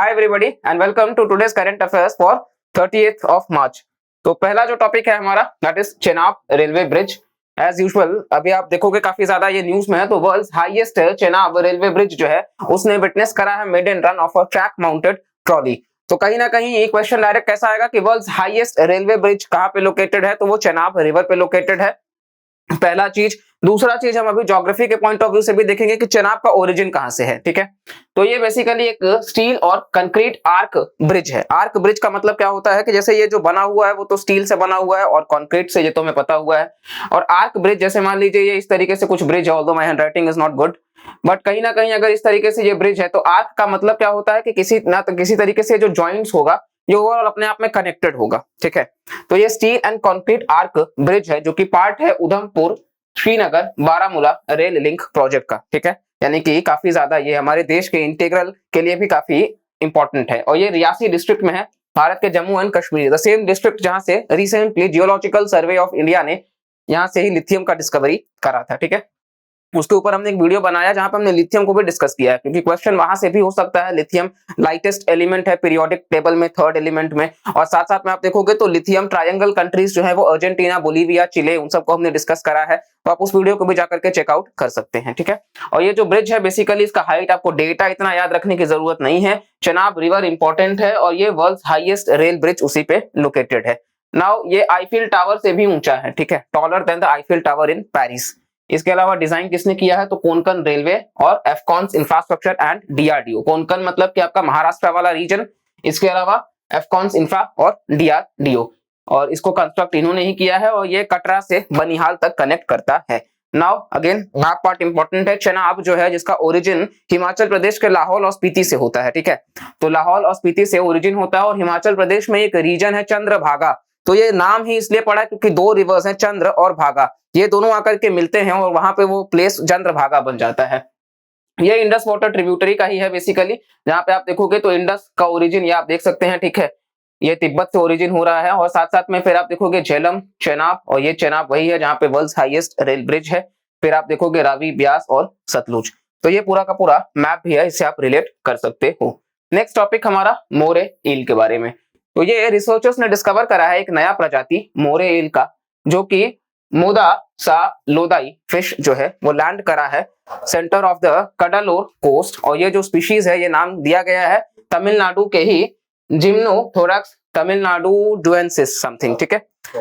Hi everybody and welcome to today's current affairs for 30th of March। तो पहला जो topic है हमारा that is Chenab railway bridge. As usual अभी आप देखोगे काफी ज्यादा ये न्यूज में है, तो world's highest Chenab railway bridge जो है उसने विटनेस करा है maiden run of a track mounted trolley. तो कहीं ना कहीं ये क्वेश्चन डायरेक्ट कैसा आएगा कि वर्ल्ड्स हाईएस्ट रेलवे ब्रिज कहाँ पे लोकेटेड है, तो वो चेनाब रिवर पे लोकेटेड है, पहला चीज। दूसरा चीज हम अभी ज्योग्राफी के पॉइंट ऑफ व्यू से भी देखेंगे कि चेनाब का ओरिजिन कहां से है। ठीक है, तो ये बेसिकली एक स्टील और कंक्रीट आर्क ब्रिज है। आर्क ब्रिज का मतलब क्या होता है कि जैसे ये जो बना हुआ है वो तो स्टील से बना हुआ है और कंक्रीट से, ये तो हमें पता हुआ है। और आर्क ब्रिज जैसे मान लीजिए ये इस तरीके से कुछ ब्रिज है, although my handwriting is not good, but कहीं ना कहीं अगर इस तरीके से ये ब्रिज है तो आर्क का मतलब क्या होता है कि किसी ना तो किसी तरीके से जो जॉइंट्स होगा ये ओवरऑल अपने आप में कनेक्टेड होगा। ठीक है, तो ये steel and concrete arch bridge है जो कि पार्ट है Udhampur Srinagar Baramulla rail link project का। ठीक है, यानी कि काफी ज्यादा ये हमारे देश के इंटीग्रल के लिए भी काफी इंपॉर्टेंट है। और ये रियासी डिस्ट्रिक्ट में है, भारत के Jammu and Kashmir, the same district जहां से recently geological survey of India ने यहां से ही लिथियम का डिस्कवरी करा था। ठीक है, उसके ऊपर हमने एक वीडियो बनाया जहां पर हमने लिथियम को भी डिस्कस किया है, क्योंकि क्वेश्चन वहां से भी हो सकता है। लिथियम लाइटेस्ट एलिमेंट है पीरियोडिक टेबल में, थर्ड एलिमेंट में। और साथ साथ में आप देखोगे तो लिथियम ट्रायंगल कंट्रीज जो है वो अर्जेंटीना, बोलीविया, चिले, उन सबको हमने डिस्कस करा है, तो आप उस वीडियो को भी जाकर के चेकआउट कर सकते हैं। ठीक है, और ये जो ब्रिज है बेसिकली इसका हाइट आपको डेटा इतना याद रखने की जरूरत नहीं है। चेनाब रिवर इंपॉर्टेंट है और ये वर्ल्ड हाईएस्ट रेल ब्रिज उसी पे लोकेटेड है। नाउ ये आईफिल टावर से भी ऊंचा है। ठीक है, taller than the Eiffel tower in Paris. इसके अलावा डिजाइन किसने किया है, तो कोंकण रेलवे और Afcons infrastructure and DRDO. Konkan मतलब कि आपका महाराष्ट्र वाला रीजन, इसके अलावा एफकॉन्स इंफ्रा और डीआरडीओ, और इसको कंस्ट्रक्ट इन्होंने ही किया है और ये कटरा से बनिहाल तक कनेक्ट करता है। Now again map part important है। चेनाब जो है जिसका ओरिजिन हिमाचल प्रदेश के लाहौल और स्पीति से होता है। ठीक है, तो लाहौल और स्पीति से ओरिजिन होता है और हिमाचल प्रदेश में एक रीजन है चंद्रभागा। तो ये नाम ही इसलिए पड़ा क्योंकि दो रिवर्स हैं, चंद्र और भागा, ये दोनों आकर के मिलते हैं और वहां पे वो प्लेस चंद्रभागा बन जाता है। ये इंडस वाटर ट्रिब्यूटरी का ही है बेसिकली, जहां पे आप देखोगे तो इंडस का ओरिजिन ये आप देख सकते हैं। ठीक है, ये तिब्बत से ओरिजिन हो रहा है। और साथ साथ में फिर आप देखोगे झेलम, चेनाब, और ये चेनाब वही है जहां पे वर्ल्ड्स हाईएस्ट रेल ब्रिज है। फिर आप देखोगे रावी, ब्यास और सतलुज। तो ये पूरा का पूरा मैप भी है, इससे आप रिलेट कर सकते हो। नेक्स्ट टॉपिक हमारा मोरे ईल के बारे में। तो ये रिसर्चर्स ने डिस्कवर करा है एक नया प्रजाति मोरे ईल का, जो कि मोदा सा लोदाई फिश जो है वो लैंड करा है centre of the Cuddalore coast. और ये जो स्पीशीज है ये नाम दिया गया है तमिलनाडु के ही जिम्नोथोरक्स तमिलनाडु डुएंसिस समथिंग। ठीक है,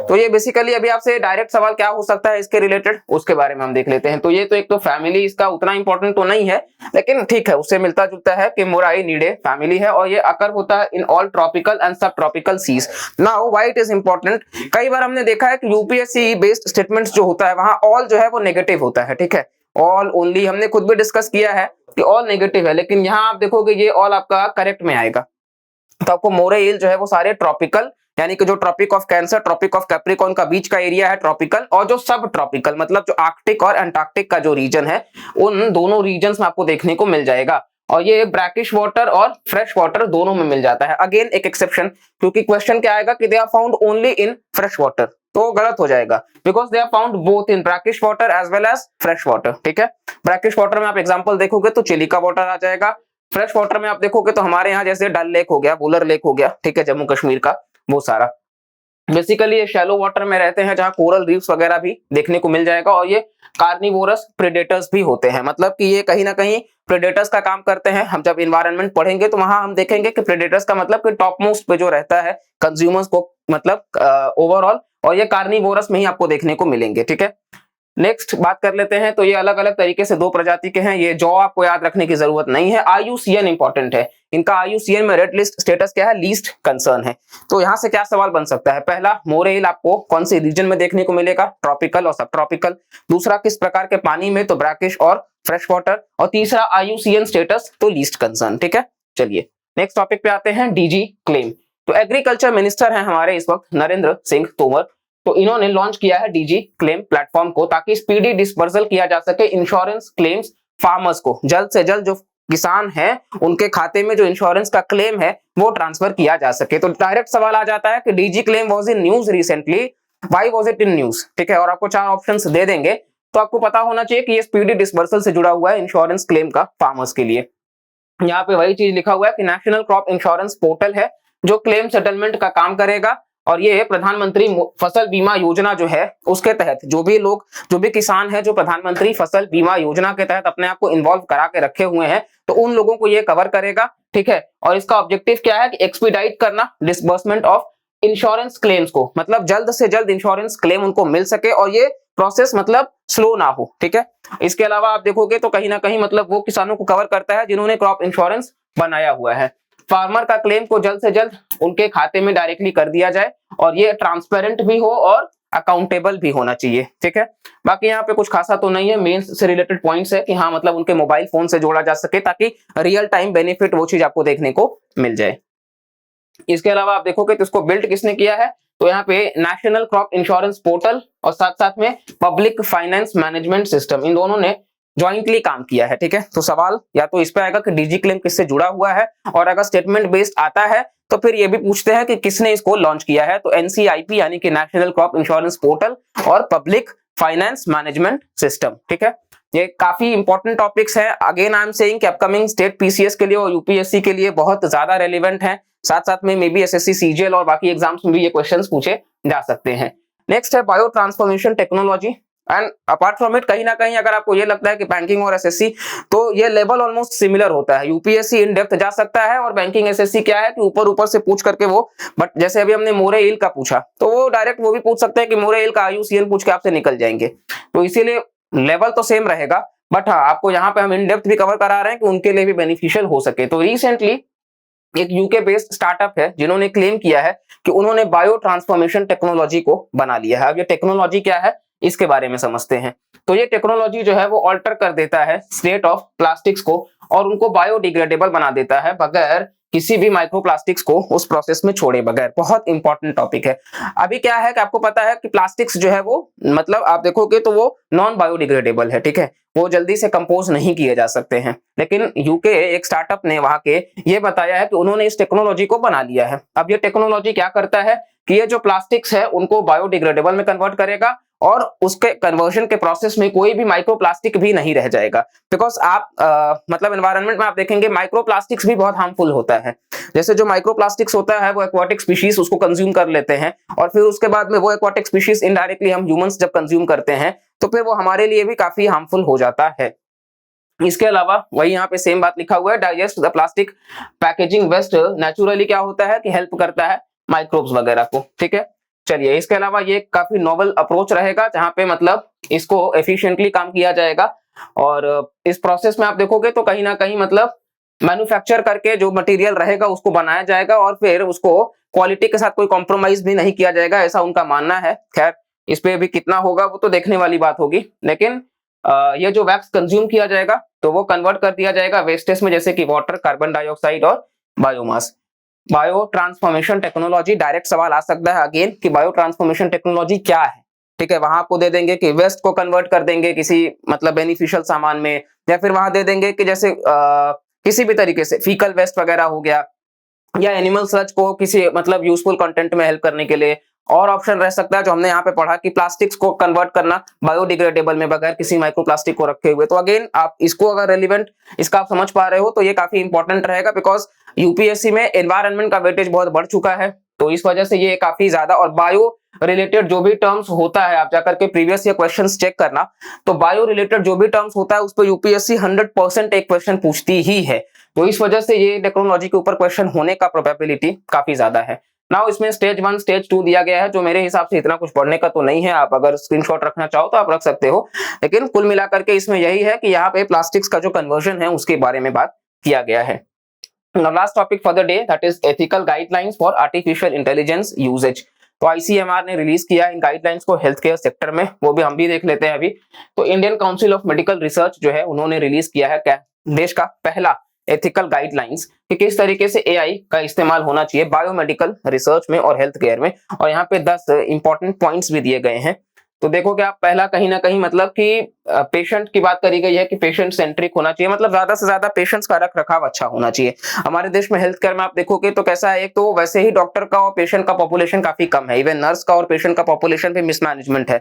तो ये बेसिकली अभी आपसे डायरेक्ट सवाल क्या हो सकता है इसके रिलेटेड, उसके बारे में हम देख लेते हैं। तो ये तो एक तो फैमिली इसका उतना इंपॉर्टेंट तो नहीं है, लेकिन ठीक है उससे मिलता जुलता है कि मोराइनिडे फैमिली है और ये अकर होता है in all tropical and subtropical seas. Now why it is important, कई बार हमने देखा है कि यूपीएससी बेस्ड स्टेटमेंट्स जो होता है वहां ऑल जो है वो नेगेटिव होता है। ठीक है, ऑल ओनली हमने खुद भी डिस्कस किया है कि ऑल नेगेटिव है, लेकिन यहाँ आप देखोगे ये ऑल आपका करेक्ट में आएगा। तो आपको मोरे ईल जो है वो सारे ट्रॉपिकल, यानी कि जो Tropic of Cancer, Tropic of Capricorn का बीच का एरिया है ट्रॉपिकल, और जो सब ट्रॉपिकल मतलब जो आर्कटिक और अंटार्कटिक का जो रीजन है उन दोनों रीजन्स में आपको देखने को मिल जाएगा। और ये ब्रैकिश वाटर और फ्रेश वाटर दोनों में मिल जाता है। अगेन एक एक्सेप्शन, क्योंकि क्वेश्चन क्या आएगा कि they are found only in fresh water, तो गलत हो जाएगा, because they are found both in brackish water as well as fresh water. ठीक है, ब्रैकिश वाटर में आप एग्जांपल देखोगे तो चिलिका वाटर आ जाएगा। फ्रेश वाटर में आप देखोगे तो हमारे यहाँ जैसे डल लेक हो गया, बुलर लेक हो गया, ठीक है, जम्मू कश्मीर का, वो सारा बेसिकली ये शैलो वाटर में रहते हैं जहां कोरल रीफ्स वगैरह भी देखने को मिल जाएगा। और ये कार्निवोरस प्रेडेटर्स भी होते हैं, मतलब कि ये कहीं ना कहीं प्रेडेटर्स का काम करते हैं। हम जब इन्वायरमेंट पढ़ेंगे तो वहां हम देखेंगे कि प्रेडेटर्स का मतलब कि टॉप मोस्ट पे जो रहता है कंज्यूमर्स को, मतलब ओवरऑल, और ये कार्निवोरस में ही आपको देखने को मिलेंगे। ठीक है, नेक्स्ट बात कर लेते हैं। तो ये अलग अलग तरीके से दो प्रजाति के हैं। ये जॉ आपको याद रखने की जरूरत नहीं है। आईयूसीएन इंपॉर्टेंट है, इनका आईयूसीएन में रेड लिस्ट स्टेटस क्या है, लीस्ट कंसर्न है। तो यहां से क्या सवाल बन सकता है, पहला मोरे ईल आपको कौन से रीजन में देखने को मिलेगा, ट्रॉपिकल और सब ट्रॉपिकल। दूसरा किस प्रकार के पानी में, तो ब्रैकिश और फ्रेश वाटर। और तीसरा आईयूसीएन स्टेटस, तो लीस्ट कंसर्न। ठीक है, चलिए नेक्स्ट टॉपिक पे आते हैं, डीजी क्लेम। तो एग्रीकल्चर मिनिस्टर है हमारे इस वक्त नरेंद्र सिंह तोमर, तो इन्होंने लॉन्च किया है डीजी क्लेम प्लेटफॉर्म को, ताकि स्पीडी डिस्पर्सल किया जा सके इंश्योरेंस क्लेम्स फार्मर्स को। जल्द से जल्द जो किसान हैं उनके खाते में जो इंश्योरेंस का क्लेम है वो ट्रांसफर किया जा सके। तो डायरेक्ट सवाल आ जाता है कि DG claim was in news recently, why was it in news. ठीक है, और आपको चार ऑप्शंस दे देंगे, तो आपको पता होना चाहिए कि ये स्पीडी डिस्पर्सल से जुड़ा हुआ है इंश्योरेंस क्लेम का फार्मर्स के लिए। यहाँ पे वही चीज लिखा हुआ है कि नेशनल क्रॉप इंश्योरेंस पोर्टल है जो क्लेम सेटलमेंट का काम करेगा, और ये प्रधानमंत्री फसल बीमा योजना जो है उसके तहत जो भी किसान है जो प्रधानमंत्री फसल बीमा योजना के तहत अपने आप को इन्वॉल्व करा के रखे हुए हैं, तो उन लोगों को ये कवर करेगा। ठीक है, और इसका ऑब्जेक्टिव क्या है कि एक्सपीडाइट करना डिसबर्समेंट ऑफ इंश्योरेंस क्लेम्स को, मतलब जल्द से जल्द इंश्योरेंस क्लेम उनको मिल सके और ये प्रोसेस मतलब स्लो ना हो। ठीक है, इसके अलावा आप देखोगे तो कहीं ना कहीं मतलब वो किसानों को कवर करता है जिन्होंने क्रॉप इंश्योरेंस बनाया हुआ है। फार्मर का क्लेम को जल्द से जल्द उनके खाते में डायरेक्टली कर दिया जाए, और ये ट्रांसपेरेंट भी हो और अकाउंटेबल भी होना चाहिए। ठीक है, बाकी यहाँ पे कुछ खासा तो नहीं है, मेंस से रिलेटेड पॉइंट्स है कि हाँ मतलब उनके मोबाइल फोन से जोड़ा जा सके ताकि रियल टाइम बेनिफिट वो चीज आपको देखने को मिल जाए। इसके अलावा आप देखोगे तो इसको बिल्ड किसने किया है, तो यहाँ पे नेशनल क्रॉप इंश्योरेंस पोर्टल और साथ साथ में पब्लिक फाइनेंस मैनेजमेंट सिस्टम, इन दोनों ने ज्वाइंटली काम किया है। ठीक है, तो सवाल या तो इस पे आएगा कि डीजी क्लेम किससे जुड़ा हुआ है, और अगर स्टेटमेंट बेस्ड आता है तो फिर ये भी पूछते हैं कि किसने इसको लॉन्च किया है, तो एनसीआईपी यानी कि नेशनल क्रॉप इंश्योरेंस पोर्टल और पब्लिक फाइनेंस मैनेजमेंट सिस्टम। ठीक है, ये काफी इंपॉर्टेंट टॉपिक्स हैं। अगेन आई एम सेइंग कि अपकमिंग स्टेट पीसीएस के लिए और यूपीएससी के लिए बहुत ज्यादा रेलिवेंट है, साथ साथ में मे बी एसएससी सीजीएल और बाकी एग्जाम्स में भी ये क्वेश्चंस पूछे जा सकते हैं। नेक्स्ट है bio transformation technology, and apart from it कहीं ना कहीं अगर आपको ये लगता है कि बैंकिंग और एसएससी तो ये लेवल ऑलमोस्ट सिमिलर होता है, यूपीएससी इन डेप्थ जा सकता है और बैंकिंग एसएससी क्या है कि ऊपर ऊपर से पूछ करके वो, बट जैसे अभी हमने मोरे इल का पूछा तो वो डायरेक्ट वो भी पूछ सकते हैं कि मोरे इल का आयुसीएन पूछ के आपसे निकल जाएंगे, तो इसीलिए लेवल तो सेम रहेगा, बट हाँ आपको यहाँ पे हम इन डेप्थ भी कवर करा रहे हैं कि उनके लिए भी बेनिफिशियल हो सके। तो रिसेंटली एक यूके बेस्ड स्टार्टअप है जिन्होंने क्लेम किया है कि उन्होंने बायो ट्रांसफॉर्मेशन टेक्नोलॉजी को बना लिया है। अब ये टेक्नोलॉजी क्या है इसके बारे में समझते हैं। तो ये टेक्नोलॉजी जो है वो ऑल्टर कर देता है स्टेट ऑफ प्लास्टिक्स को और उनको बायोडिग्रेडेबल बना देता है बगैर किसी भी माइक्रोप्लास्टिक्स को उस प्रोसेस में छोड़े बगैर। बहुत इंपॉर्टेंट टॉपिक है। अभी क्या है कि आपको पता है कि प्लास्टिक्स जो है वो मतलब आप देखोगे तो वो नॉन बायोडिग्रेडेबल है। ठीक है, वो जल्दी से कंपोज नहीं किए जा सकते हैं, लेकिन यूके एक स्टार्टअप ने वहां के ये बताया है कि उन्होंने इस टेक्नोलॉजी को बना लिया है। अब ये टेक्नोलॉजी क्या करता है कि ये जो प्लास्टिक्स है उनको बायोडिग्रेडेबल में कन्वर्ट करेगा और उसके कन्वर्जन के प्रोसेस में कोई भी माइक्रोप्लास्टिक भी नहीं रह जाएगा। बिकॉज आप मतलब एनवायरनमेंट में आप देखेंगे माइक्रोप्लास्टिक्स भी बहुत हार्मफुल होता है। जैसे जो माइक्रोप्लास्टिक्स होता है वो एक्वाटिक स्पीशीज उसको कंज्यूम कर लेते हैं और फिर उसके बाद में वो एक्वाटिक स्पीशीज इनडायरेक्टली हम ह्यूमंस जब कंज्यूम करते हैं तो फिर वो हमारे लिए भी काफी हार्मफुल हो जाता है। इसके अलावा वही यहाँ पे सेम बात लिखा हुआ है, digest the plastic packaging waste naturally क्या होता है कि हेल्प करता है माइक्रोब्स वगैरह को। ठीक है, चलिए इसके अलावा ये काफी नोवेल अप्रोच रहेगा जहां पे मतलब इसको एफिशिएंटली काम किया जाएगा और इस प्रोसेस में आप देखोगे तो कहीं ना कहीं मतलब मैन्युफैक्चर करके जो मटेरियल रहेगा उसको बनाया जाएगा और फिर उसको क्वालिटी के साथ कोई कॉम्प्रोमाइज भी नहीं किया जाएगा, ऐसा उनका मानना है। खैर इस पे भी कितना होगा वो तो देखने वाली बात होगी, लेकिन ये जो वैक्स कंज्यूम किया जाएगा तो वो कन्वर्ट कर दिया जाएगा वेस्टेज में, जैसे कि वाटर, कार्बन डाइऑक्साइड और biomass. Bio transformation technology direct सवाल आ सकता है अगेन कि बायो ट्रांसफॉर्मेशन टेक्नोलॉजी क्या है। ठीक है, वहां आपको दे देंगे कि वेस्ट को कन्वर्ट कर देंगे किसी मतलब बेनिफिशियल सामान में, या फिर वहां दे देंगे कि जैसे किसी भी तरीके से फीकल वेस्ट वगैरह हो गया या एनिमल स्लज को किसी मतलब यूजफुल कंटेंट में हेल्प करने के लिए। और ऑप्शन रह सकता है जो हमने यहाँ पे पढ़ा कि प्लास्टिक्स को कन्वर्ट करना बायोडिग्रेडेबल में बगैर किसी माइक्रोप्लास्टिक को रखे हुए। तो अगेन आप इसको अगर रेलिवेंट इसका आप समझ पा रहे हो तो ये काफी इंपॉर्टेंट रहेगा, बिकॉज यूपीएससी में एनवायरनमेंट का वेटेज बहुत बढ़ चुका है, तो इस वजह से ये काफी ज्यादा। और बायो रिलेटेड जो भी टर्म्स होता है आप जाकर के प्रीवियस ईयर क्वेश्चंस चेक करना, तो बायो रिलेटेड जो भी टर्म्स होता है उस पर यूपीएससी 100% एक क्वेश्चन पूछती ही है। तो इस वजह से ये टेक्नोलॉजी के ऊपर क्वेश्चन होने का प्रोबेबिलिटी काफी ज्यादा है। नाउ इसमें स्टेज 1 स्टेज 2 दिया गया है, जो मेरे हिसाब से इतना कुछ पढ़ने का तो नहीं है। आप अगर स्क्रीनशॉट रखना चाहो तो आप रख सकते हो, लेकिन कुल मिलाकर के इसमें यही है कि यहाँ पे प्लास्टिक्स का जो कन्वर्जन है उसके बारे में बात किया गया है। Now last topic for the day, that is ethical guidelines for artificial intelligence usage। तो आईसीएमआर ने रिलीज किया इन गाइडलाइंस को हेल्थ केयर सेक्टर में, वो भी हम भी देख लेते हैं अभी। तो Indian council of medical research जो है उन्होंने रिलीज किया है क्या देश का पहला एथिकल गाइडलाइंस कि किस तरीके से एआई का इस्तेमाल होना चाहिए बायोमेडिकल रिसर्च में और हेल्थ केयर में। और यहाँ पे 10 इंपॉर्टेंट पॉइंट्स भी दिए गए हैं। तो देखोगे आप पहला कहीं ना कहीं मतलब कि पेशेंट की बात करी गई है कि पेशेंट सेंट्रिक होना चाहिए, मतलब ज्यादा से ज्यादा पेशेंट्स का रख रखाव अच्छा होना चाहिए। हमारे देश में हेल्थ केयर में आप देखोगे तो कैसा है, एक तो वैसे ही डॉक्टर का और पेशेंट का पॉपुलेशन काफी कम है, इवन नर्स का और पेशेंट का पॉपुलेशन भी मिसमैनेजमेंट है।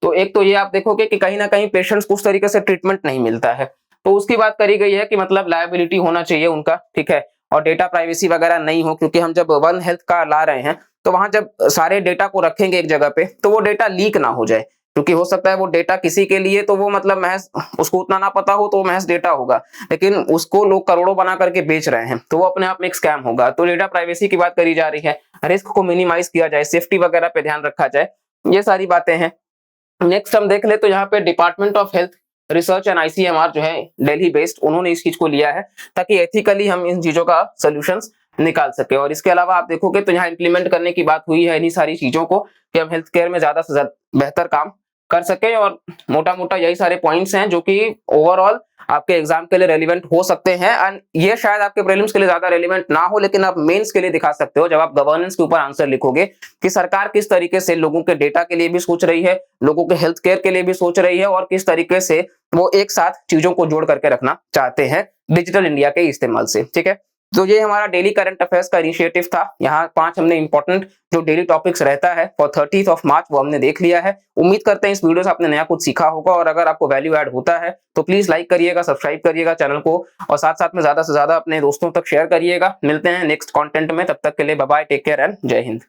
तो एक तो ये आप देखोगे कि कहीं ना कहीं पेशेंट्स को उस तरीके से ट्रीटमेंट नहीं मिलता है। तो उसकी बात करी गई है कि मतलब लायबिलिटी होना चाहिए उनका, ठीक है, और डेटा प्राइवेसी वगैरह नहीं हो, क्योंकि हम जब वन हेल्थ का ला रहे हैं तो वहां जब सारे डेटा को रखेंगे एक जगह पे तो वो डेटा लीक ना हो जाए, क्योंकि हो सकता है वो डेटा किसी के लिए तो वो मतलब महज उसको उतना ना पता हो तो महज डेटा होगा, लेकिन उसको लोग करोड़ों बना करके बेच रहे हैं तो वो अपने आप में एक स्कैम होगा। तो डेटा प्राइवेसी की बात करी जा रही है, रिस्क को मिनिमाइज किया जाए, सेफ्टी वगैरह पे ध्यान रखा जाए, ये सारी बातें हैं। नेक्स्ट हम देख ले तो यहाँ पे department of health research and ICMR जो है दिल्ली बेस्ड, उन्होंने इस चीज को लिया है ताकि एथिकली हम इन चीजों का सोल्यूशंस निकाल सके। और इसके अलावा आप देखोगे तो यहाँ इंप्लीमेंट करने की बात हुई है इन्हीं सारी चीजों को कि हम हेल्थ केयर में ज्यादा से ज्यादा बेहतर काम कर सके, और मोटा मोटा यही सारे पॉइंट्स हैं जो कि ओवरऑल आपके एग्जाम के लिए रेलिवेंट हो सकते हैं। एंड ये शायद आपके प्रीलिम्स के लिए ज्यादा रेलिवेंट ना हो, लेकिन आप मेंस के लिए दिखा सकते हो जब आप गवर्नेंस के ऊपर आंसर लिखोगे कि सरकार किस तरीके से लोगों के डेटा के लिए भी सोच रही है, लोगों के हेल्थ केयर के लिए भी सोच रही है, और किस तरीके से वो एक साथ चीजों को जोड़ करके रखना चाहते हैं डिजिटल इंडिया के इस्तेमाल से, ठीक है। तो ये हमारा डेली करंट अफेयर्स का इनिशिएटिव था। यहाँ 5 हमने इंपॉर्टेंट जो डेली टॉपिक्स रहता है फॉर 30th ऑफ मार्च वो हमने देख लिया है। उम्मीद करते हैं इस वीडियो से आपने नया कुछ सीखा होगा, और अगर आपको वैल्यू ऐड होता है तो प्लीज लाइक करिएगा, सब्सक्राइब करिएगा चैनल को, और साथ साथ में ज्यादा से ज्यादा अपने दोस्तों तक शेयर करिएगा। मिलते हैं नेक्स्ट कंटेंट में, तब तक के लिए bye bye, take care and जय हिंद।